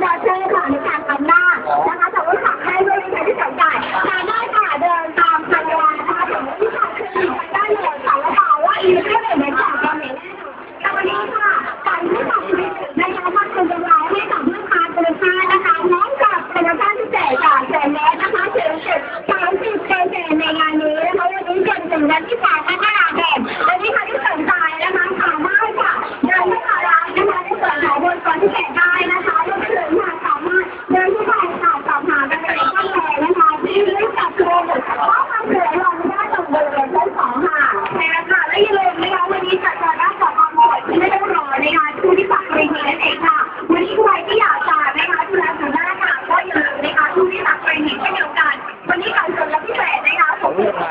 บอร์เชอร์ค่ะในการทำหน้านะคะแต่ว่าสั่งให้ด้วยใครที่สนใจมาได้ค่ะเดินตามคันวานะคะถึงที่ทางขึ้นไปได้เลยค่ะแล้วบอกว่าอีกเรื่องหนึ่งในจากเราเนี่ยแต่วันนี้ค่ะการที่สั่งนะคะมาเป็นกำไรให้กับลูกค้าตัวค้านะคะพร้อมกับโปรโมชั่นพิเศษจากแสนแม้นะคะถึง30%ในงานนี้นะคะวันนี้จนถึงวันที่3 มกราคมวันนี้ค่ะที่สนใจนะคะสามารถค่ะเดินที่ตลาดนะคะในส่วนของบนก่อนที่แจกได้นะคะรวมถึงค่ะสามารถเดินที่ไปค่ะสอบถามกันในข้างในนะคะที่เรื่องจับโชว์ข้อความเหลือลงได้ตรงบริเวณชั้น2ค่ะในราคาและอย่าลืมนะคะวันนี้จัดการด้านของความปลอดภัยไม่ต้องรอในงานผู้ที่ฝากบริเวณนั่นเองค่ะวันนี้ใครที่อยากจะนะคะดูแลสุขภาพค่ะก็อย่าลืมนะคะผู้ที่ฝากบริเวณเช่นเดียวกันวันนี้การส่วนลดพิเศษนะคะของลูกค้า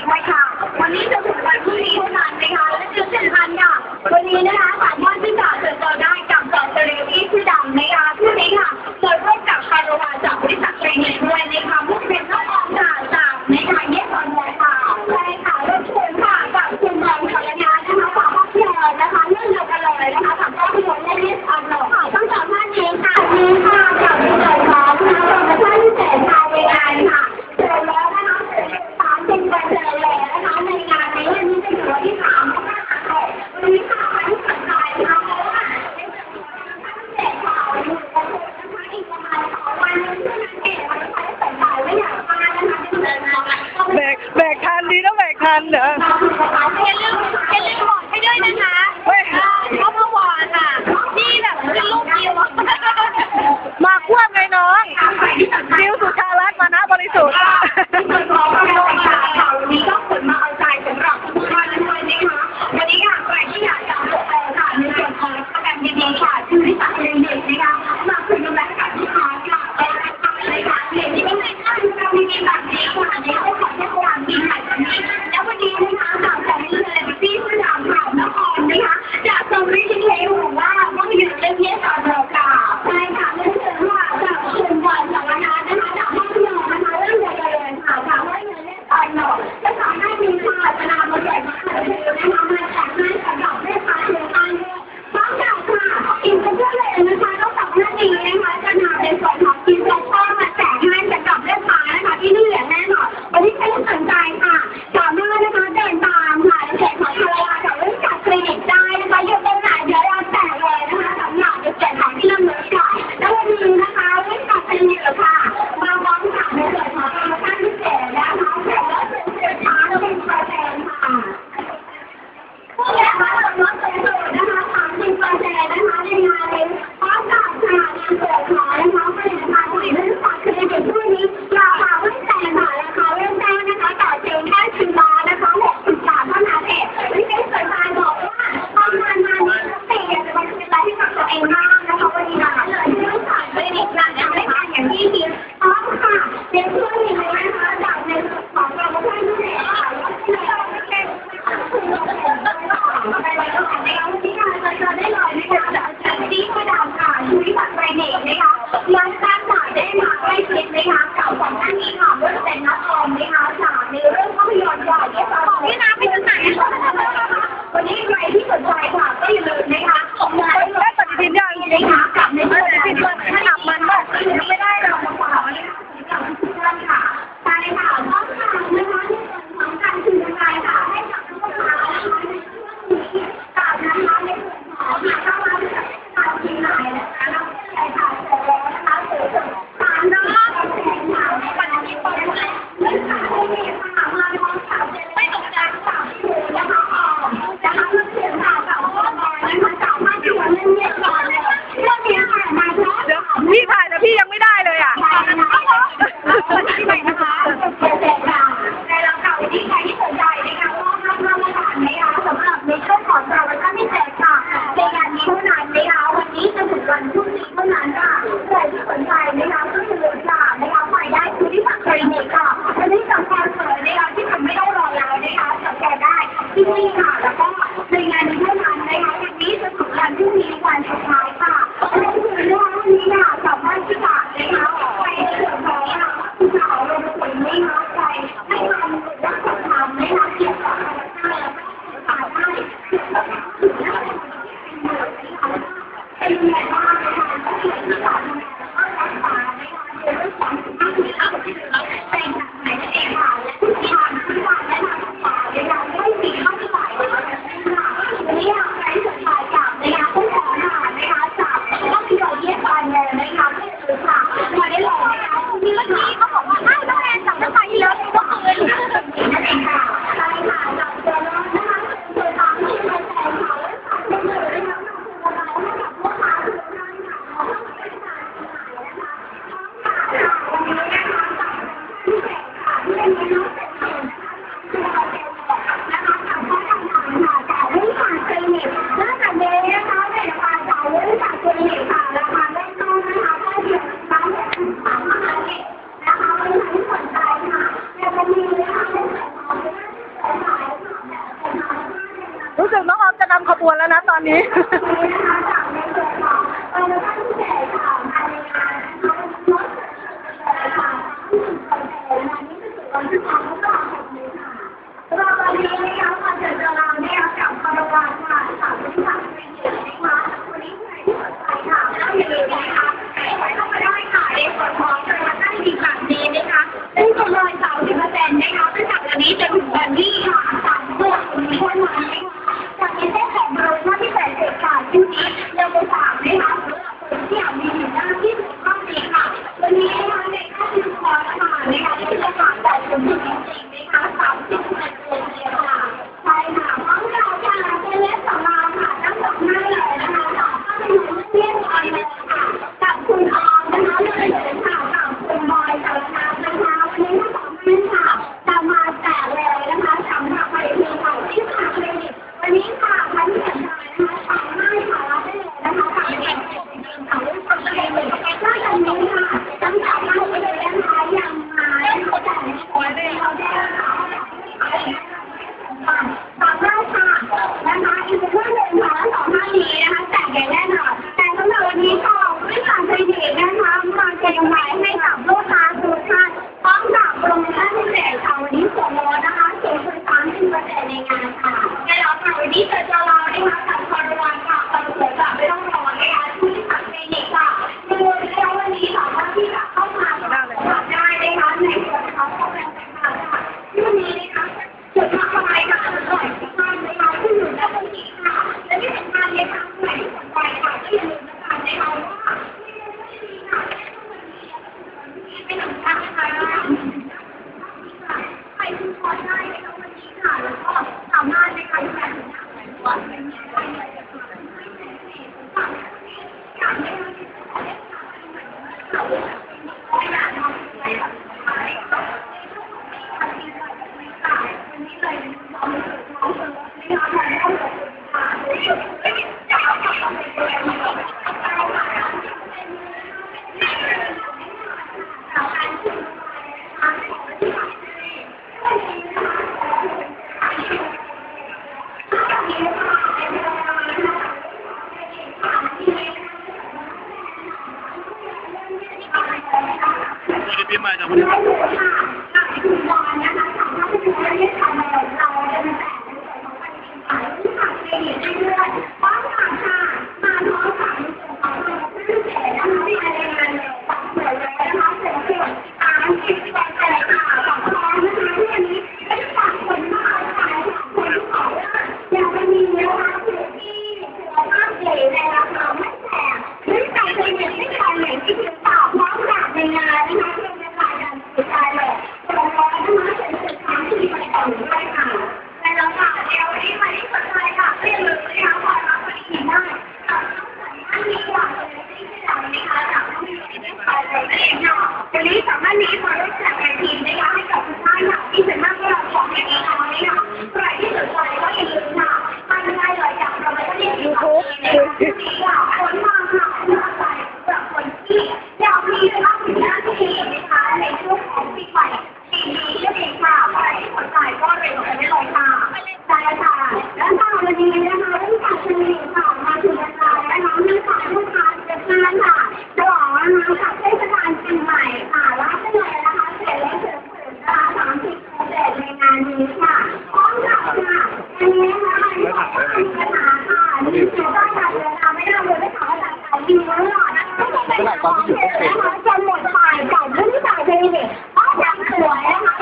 ด้วยค่ะวันนี้จะถึงวันพรุ่งนี้เท่านั้นนะคะและจุดสำคัญค่ะวันนี้นะคะสามารถที่จะเจอได้กับจอเตอร์ที่ชื่อดังนะคะที่นี้ค่ะเปิดร่วมกับคาร์โรวาจากบริษัทเรนิด้วยนะคะผู้เป็นเจ้าของจากนะคะเยสอนเลยค่ะใช่ค่ะรบกวนค่ะกับคุณบอลภรรยานะคะฝากภาพยนตร์นะคะเรื่องเดียวกันเลยนะคะกับภาพยนตร์และเยสอนเลยค่ะต้องสามารถนี้ค่ะมีค่ะกับในส่วนของนะคะโปรโมชั่นพิเศษภายในงานค่ะเสร็จแล้วนะคะ30%เลยนะคะในงานในวันนี้จะอยู่วันที่3 มกราคมวันนี้ค่ะใครที่สนใจนะคะเพราะว่าในส่วนของพิเศษค่ะวันนี้นะคะอีกประมาณ2 วันเท่านั้นเองวันนี้ใครที่สนใจไม่อยากพลาดนะคะที่เดินทางแบกทันดีนะแบกทันเหรออย่าลืมบอกให้ด้วยนะคะเขาเมื่อวานค่ะนี่แบบเป็นลูกเดียวมาควบไงน้องดิวสุชารัตน์มานะบริสุทธิ์วันนี้ก็ผลมาเอาใจสำหรับทุกท่านด้วยนะคะวันนี้ค่ะใครที่อยากจะค่ะในส่วนของโปรแกรมดีๆค่ะที่บริษัทเรนเดชนะคะมาคุยกันแบบกับลูกค้าค่ะทำอะไรค่ะเรียนที่ไม่ได้ค่ะเรามีแบบนี้ค่ะในเรื่องของเทคโนโลยีใหม่แบบนี้แล้ววันนี้นะคะ ค่ะมาได้เลยนะคะมีเมื่อกี้เขาบอกว่าอ้าวน้องแอนสั่งน้ำไปเยอะก็คือนั่นเองค่ะใช่ค่ะเราเจอแล้วนะคะโดยตามที่เราแจ้งค่ะว่าสั่งเป็นหนึ่งในน้ำหนักตัวเราให้กับลูกค้าทุกท่านค่ะเราต้องเป็นการขายนะคะค่ะวันนี้นะคะสั่งพิเศษค่ะที่เป็นเมนูเด็ดนะคะคือเราเป็นนะคะสั่งข้าวต่างๆค่ะแต่ไม่ผ่านคลินิกนอกจากนี้นะคะในราคาจ่ายไม่ผ่านคลินิกค่ะราคาเริ่มต้นนะคะแค่เพียง3,500นะคะวันนี้ที่สนใจค่ะจะมีนะคะในส่วนของรู้สึกน้องออมจะนำขบวนแล้วนะตอนนี้เราตอนนี้นะคะคอนเสิร์ตเราเนี่ยกับคารวานค่ะสาวที่สั่งเป็นเยอะนะคะวันนี้ใครที่สนใจค่ะก็อย่าลืมนะคะใครเข้ามาได้ค่ะในส่วนของจังหวัดได้ดีแบบนี้นะคะได้กำไร30%นะคะตั้งแต่วันนี้จนถึงวันที่ค่ะ3 เดือนมีคนมาจากนี้ได้แข่งโดยว่าที่แต่เด็กค่ะที่นี้เราไปฝากนะคะที่อยากมีอยู่หน้าที่สุดมากดีค่ะวันนี้นะคะในค่าที่คอร์สค่ะนะคะที่จะฝากแต่คนจริงๆนะคะ30%ค่ะใช่ค่ะพร้อมเราค่ะเป็นเลสของเราค่ะทั้งสองหน้าเลยนะคะต่อเข้าไปอยู่เรียนออนเลยค่ะกับคุณออมนะคะเลยค่ะกับคุณบอยสารนันนะคะวันนี้ทั้งสองท่านค่ะจะมาแจกเลยนะคะสำหรับผลิตภัณฑ์ที่ผ่านคลินิกวันนี้ค่ะใครที่สนใจนะคะสั่งง่ายค่ะรับได้เลยนะคะสั่งเองจริงๆค่ะลูกค้าเองเลยนอกจากนี้ค่ะตั้งแต่มาเลยนะคะยังมาแต่ในหัวเลยเราได้ค่ะต่อไปค่ะนะคะอีกเรื่องหนึ่งค่ะสองท่านนี้นะคะแจกอย่างแน่นอนแต่สำหรับวันนี้ก็ไม่สั่งคลินิกนะคะมาเก็บไว้ให้กับลูกค้าทุกท่านพร้อมกับโปรโมชั่นพิเศษค่ะวันนี้ส่วนลดนะคะ30%ในงานค่ะได้แล้วค่ะวันนี้จะรอนะคะกับคารวานค่ะคอนเสิร์ตค่ะไม่ต้องรอนะคะที่สั่งคลินิกค่ะดูแล้ววันนี้สามารถที่จะเข้ามาได้นะคะในส่วนของโปรแกรมต่างๆค่ะที่วันนี้นะคะจุดพักสบายค่ะอร่อยทุกท่านนะคะที่อยู่ด้านบนนี้ค่ะและที่สำคัญเลยค่ะใครที่สนใจค่ะก็อย่าลืมนะคะในเราว่าไม่ต้องทักค่ะใครที่พอได้ในวันนี้ค่ะแล้วก็สามารถในการแข่งขันเหมือนวันเป็นใครเลยจะทำให้เป็นสิ่งที่อยากให้เราอยากทำอะไรแบบนี้วันนี้เลยความรู้สึกของคนที่ทำให้เรารู้สึกอยากทำอะไรแบบนี้ปีใหม่จากวันนี้วันนี้สามารถมีความรู้จักในทีมนะคะให้กับทุกท่านค่ะที่เป็นมากกว่าของในนี้ค่ะนี่ค่ะใครที่สนใจก็อย่าลืมค่ะมาได้เลยจากเราไม่ต้องมียูทูบมีค่ะคนมาค่ะน่าใจจากคนที่อยากมีนะคะถึงหน้าที่นะคะในช่วงของปีใหม่ปีนี้ก็ดีค่ะใครที่สนใจก็เรียนกันได้เลยค่ะใช่ค่ะและตอนวันนี้นะคะเรื่องการเชิญค่ะมาถึงเวลาแล้วนะคะมีสายลูกค้าเยอะมากค่ะฉลองนะคะกับเทศกาลปีใหม่ค่ะรับได้เลยนะคะเสร็จแล้ว30%ในงานนี้ค่ะพร้อมกับค่ะอันนี้นะคะมีปัญหาค่ะมีเกี่ยวกับการเดินทางไม่ได้เลยไม่ขอจัดการดีแล้วหรอกนะคะจนหมดไปกับเรื่องที่จ่ายไปเนี่ยต้องยังสวยนะคะ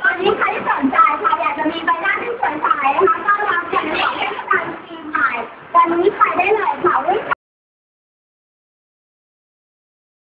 ตอนนี้ใครที่สนใจค่ะอยากจะมีใบหน้าที่สวยใสนะคะต้อนรับอย่างของเทศกาลปีใหม่วันนี้ไปได้เลยค่ะ